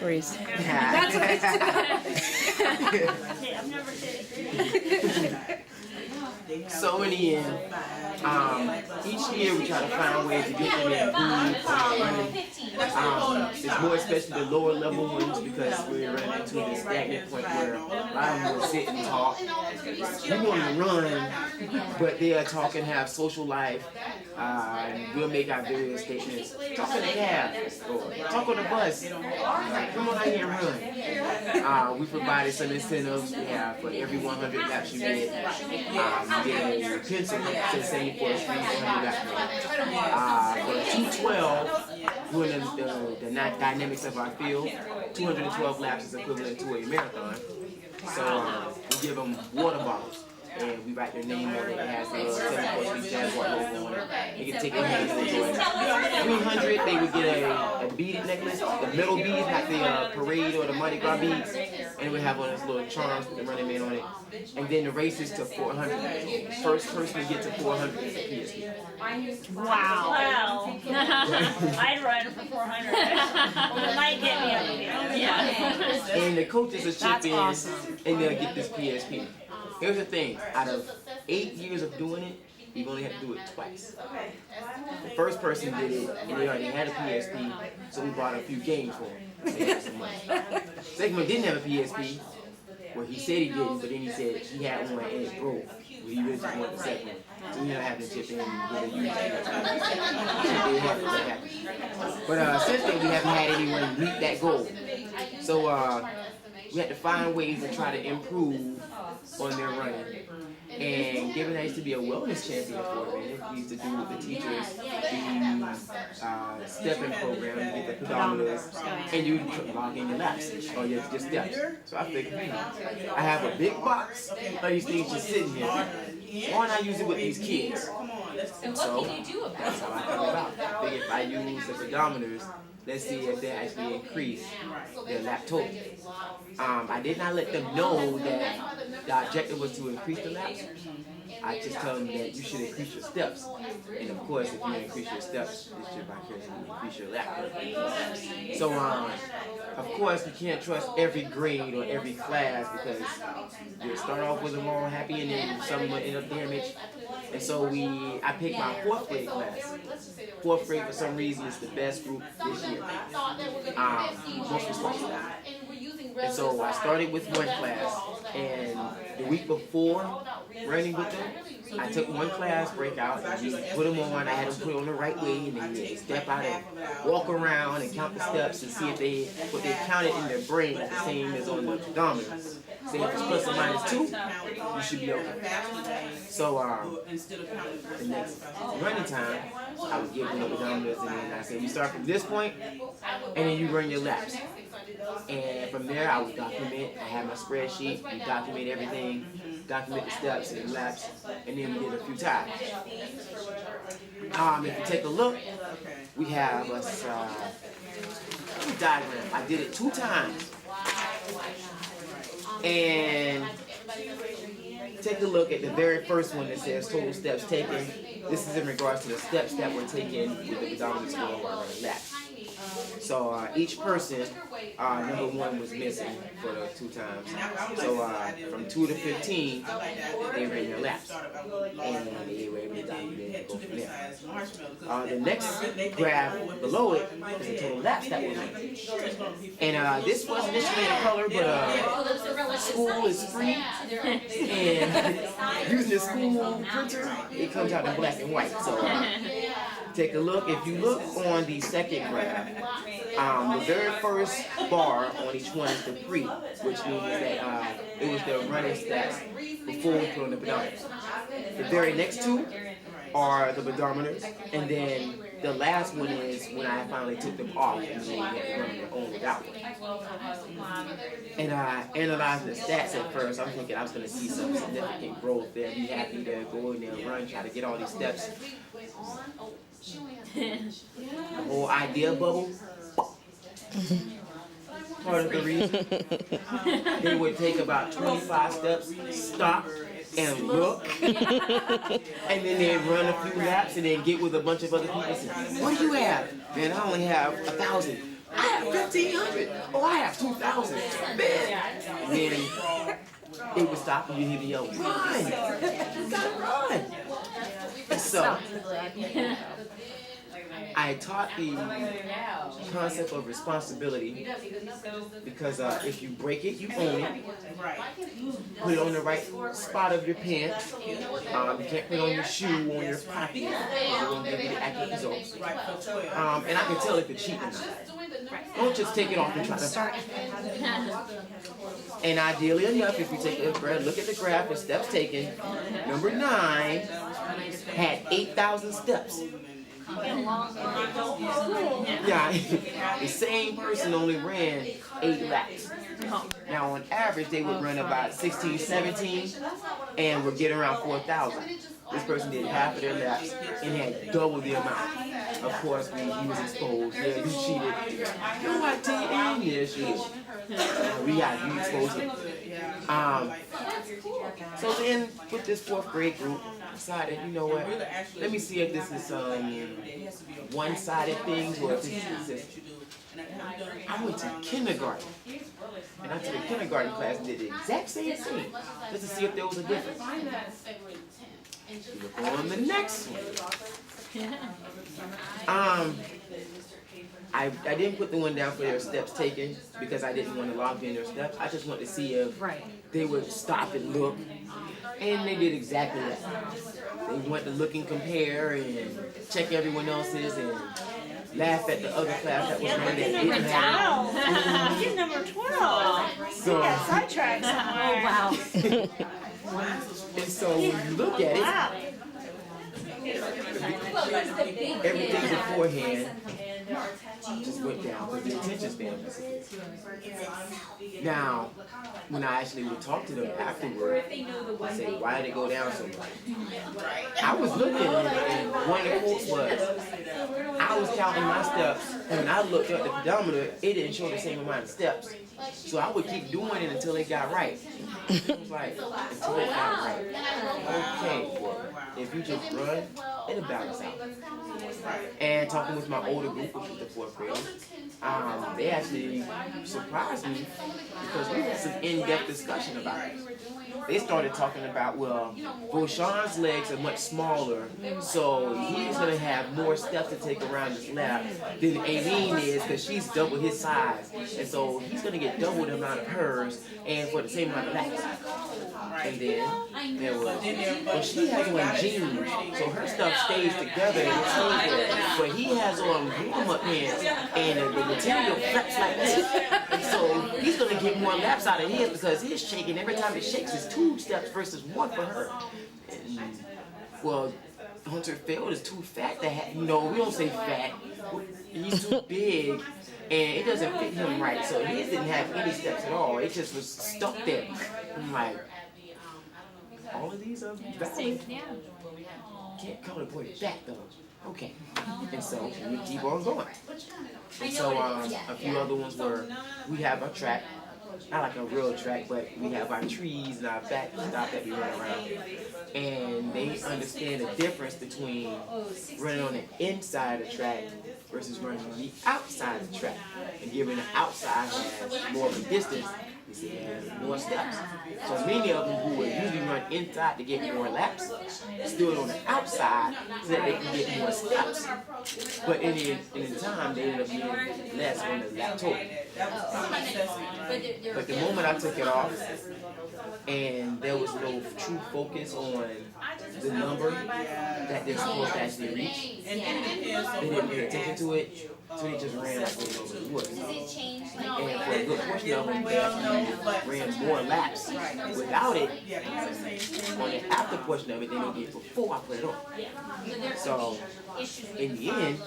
Reese. That's what I've never said it. So in the end, each year we try to find ways to get them improved running. It's more especially the lower level ones because we're running into this stagnant point where a lot of them will sit and talk. We want them to run, but they are talk and have social life. We'll make our various statements. Talk in the cab, or talk on the bus. Come on out here and run. We provided some incentives. We have for every 100 laps you did, you get a pencil to the 74th Street 100 lap. For 212, doing the dynamics of our field, 212 laps is equivalent to a marathon. So we give them water bottles. And we write their name on it. It has the 74th Street Jaguar logo on it. They can take their hands and enjoy it. 300, they would get a beaded necklace, the metal beads, not the parade or the Mardi Gras beads. And we have one of those little charms with the running man on it. And then the races to 400. First person to get to 400 is a PSP. Wow. I'd run for 400. It might get me up here. Yeah. And the coaches will chip in awesome. and they'll get this PSP. Here's the thing, out of 8 years of doing it, we've only had to do it twice. The first person did it, and they already had a PSP, so we bought a few games for him. They had some money. Second one didn't have a PSP. Well, he said he didn't, but then he said he had one and it broke. Well, he really just wanted the second one. So we ended up having to chip in and get a used one. But since then, we haven't had anyone meet that goal. So we had to find ways to try to improve on their running. And given I used to be a wellness champion for a minute, we used to do with the teachers the stepping program, you get the pedometers, and you log in your laps or your steps. So I figured, I have a big box of these things just sitting here. Why not use it with these kids? And what can you do about That's how I come about. I figured if I use the pedometers, let's see if they actually increase their lap total. I did not let them know that the objective was to increase the laps. I just tell them that you should increase your steps. And of course, if you increase your steps, it should vicariously increase your lap. So, of course, you can't trust every grade or every class because you'll start off with them all happy and then some will end up damaged. And so I picked my 4th grade class. 4th grade, for some reason, is the best group this year. Most responsible. And so I started with one class, and the week before running with them, I took one class breakout and we put them on. I had them put it on the right way, and then they step out and walk around and count the steps and see if what they counted in their brain is the same as on the pedometer. Say if it's plus or minus 2, you should be okay. So the next running time, I would give them the pedometers, and then I said, you start from this point, and then you run your laps. And from there, I would document. I have my spreadsheet. We document everything, document the steps and the laps, and then we did a few times. If you take a look, we have a diagram. I did it 2 times. And take a look at the very first one that says total steps taken. This is in regards to the steps that were taken with the pedometer score while running laps. So each person, number 1 was missing for the 2 times. So from 2 to 15, they ran their laps. And they were able to document and go from there. The next graph below it is the total laps that were run. And this wasn't initially in color, but school is free. And using the school printer, it comes out in black and white. So take a look. If you look on the second graph, the very first bar on each one is the pre, which means that it was the running stats before we put on the pedometer. The very next 2 are the pedometers, and then the last one is when I finally took them off and then we had to run their own without one. And analyzing the stats at first, I'm thinking I was going to see some significant growth there, be happy to go in there and run, try to get all these steps. The whole idea bubble. Part of the reason they would take about 25 steps, stop, and look, and then they'd run a few laps and then get with a bunch of other people and say, what do you have? Man, I only have 1,000. I have got 1,500. Oh, I have 2,000. Man. Then they would stop and you hear me yell, run! You gotta run! And so, I taught the concept of responsibility because if you break it, you own it. Put it on the right spot of your pants. You can't put it on your shoe or on your pocket. You won't give you the accurate results. And I can tell if you're cheating or not. Don't just take it off and try to start. And ideally enough, if you take a look at the graph and steps taken, number 9 had 8,000 steps. Yeah, the same person only ran 8 laps. Now on average they would run about 16, 17 and would get around 4,000. This person did half of their laps and had double the amount. Of course, he was exposed. Yeah, you cheated. No, I didn't. Yeah, she is. We got you exposed. So then with this 4th grade group, decided, you know what, let me see if this is one-sided things or if this is. I went to kindergarten, and I took a kindergarten class and did the exact same thing, just to see if there was a difference. Look on the next one. I didn't put the one down for their steps taken because I didn't want to log in their steps. I just wanted to see if they would stop and look, and they did exactly that. They went to look and compare and check everyone else's and laugh at the other class that was running that didn't have it. He's number 12. So, he got sidetracked somewhere. Oh, wow. And so when you look at it, everything beforehand just went down because the attention span was. Now, when I actually would talk to them afterward, I say, why did it go down so much? I was looking at it, and one of the quotes was, I was counting my steps, and when I looked at the pedometer, it didn't show the same amount of steps. So I would keep doing it until it got right. It was like, until it got right. Okay, if you just run, it'll balance out. And talking with my older group, which was the 4th grade, they actually surprised me because we had some in-depth discussion about it. They started talking about, well, Beauchamp's legs are much smaller, so he's going to have more steps to take around his lap than Aileen is because she's double his size. And so he's going to get double the amount of hers and for the same amount of laps. And then there was, well, she has on jeans, so her stuff stays together and stable. But he has on warm-up pants and the material flaps like this. And so he's going to get more laps out of his because his shaking, every time it shakes, is 2 steps versus 1 for her. And, well, Hunter Field is too fat to have, we don't say fat. He's too big. And it doesn't fit him right, so his didn't have any steps at all. It just was stuck there. I'm like, all of these are valid. Can't call a boy fat though. Okay. And so we keep on going. And so a few other ones were, we have a track, not like a real track, but we have our trees and our backstop that we run around. And they understand the difference between running on the inside of the track versus running on the outside of the track. And given the outside has more of a distance, they have more steps. So many of them who would usually run inside to get more laps stood on the outside so that they can get more steps. But in the time, they ended up getting less on the lap total. But the moment I took it off, and there was no true focus on the number that they're supposed to actually reach, they didn't pay attention to it, so they just ran like they normally would. And for a good portion of them, they actually ran more laps. Without it, on the after portion of it, they didn't get before I put it on. So, in the end,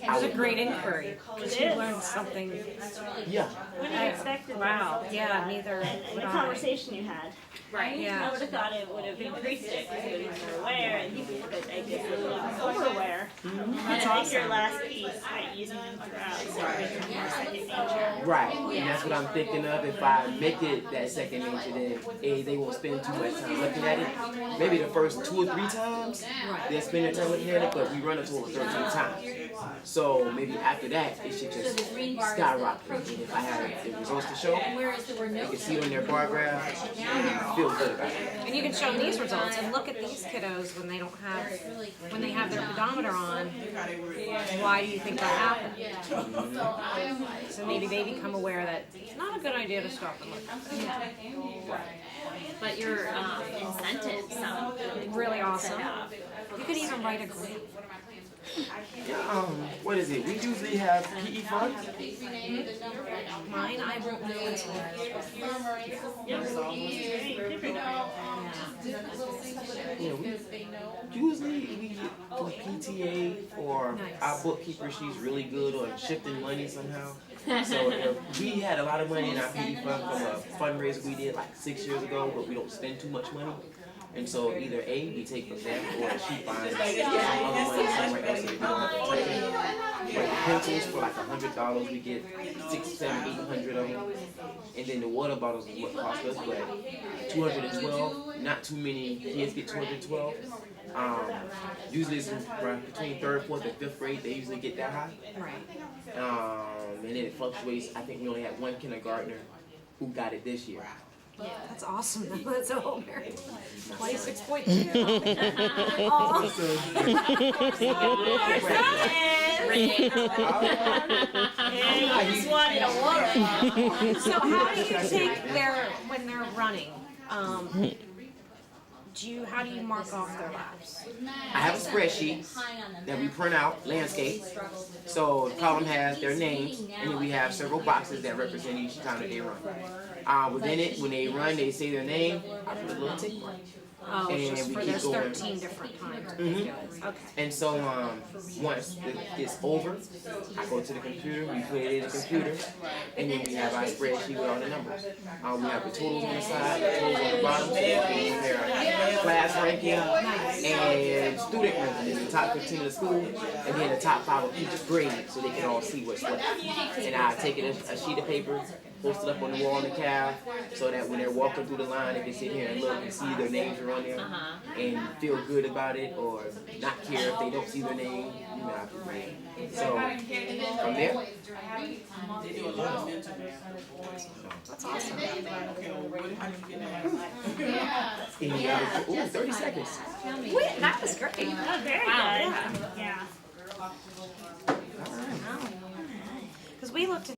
It's a great inquiry. It You is. learned something. yeah. When you expected Wow. Yeah, neither and would the I. conversation you had. Right, I yeah. would have thought it would have increased it because he was more aware and he was, I guess, a little over aware. That's And I think your awesome. last piece, right, using them throughout. Right, and that's what I'm thinking of. If I make it that second nature, then A, they won't spend too much time looking at it. Maybe the first 2 or 3 times, they'll spend their time looking at it, but we run a total of 13 times. So maybe after that, it should just skyrocket. And if I have the results to show, you can see on their bar graph, and feel good about it. And you can show them these results and look at these kiddos when they don't have, when they have their pedometer on. Why do you think that happened? So maybe they become aware that it's not a good idea to stop and look at this. But your incentives sound Really awesome. You could even write a grant. What is it? We usually have PE fun. Mine, I won't know until Yeah, usually we get from PTA or our bookkeeper. She's really good on shifting money somehow. So we had a lot of money in our PE fund from a fundraiser we did like 6 years ago, but we don't spend too much money. And so either A, we take from them, or she finds some other money somewhere else that we don't have to touch it. Like the pencils for like $100, we get 6, 7, 800 of them. And then the water bottles is what cost us, but 212. Not too many kids get 212. Usually it's between 3rd, 4th, and 5th grade. They usually get that high. Right. And then it fluctuates. I think we only had 1 kindergartner who got it this year. That's awesome. That's a whole miracle. 26.2. Oh. I just wanted a water. So how do you take when they're running? How do you mark off their laps? I have a spreadsheet that we print out, landscape. So the column has their names, and then we have several boxes that represent each time that they run. Within it, when they run, they say their name. I put a little tick mark. Oh, And just we for keep there's going. 13 different times. Okay. And so once it's over, I go to the computer, we put it in the computer, and then we have our spreadsheet with all the numbers. We have the totals on the side, the totals on the bottom, so we compare class ranking and student ranking, the top 15 of the school, and then the top 5 of each grade, so they can all see what's what. And I take it a sheet of paper, post it up on the wall in the cab, so that when they're walking through the line, they can sit here and look and see their names are on there, and feel good about it, or not care if they don't see their name. You know, so from there, That's awesome. any other? Ooh, 30 seconds. Wait, that was great. Oh, very good. Yeah. Because we looked at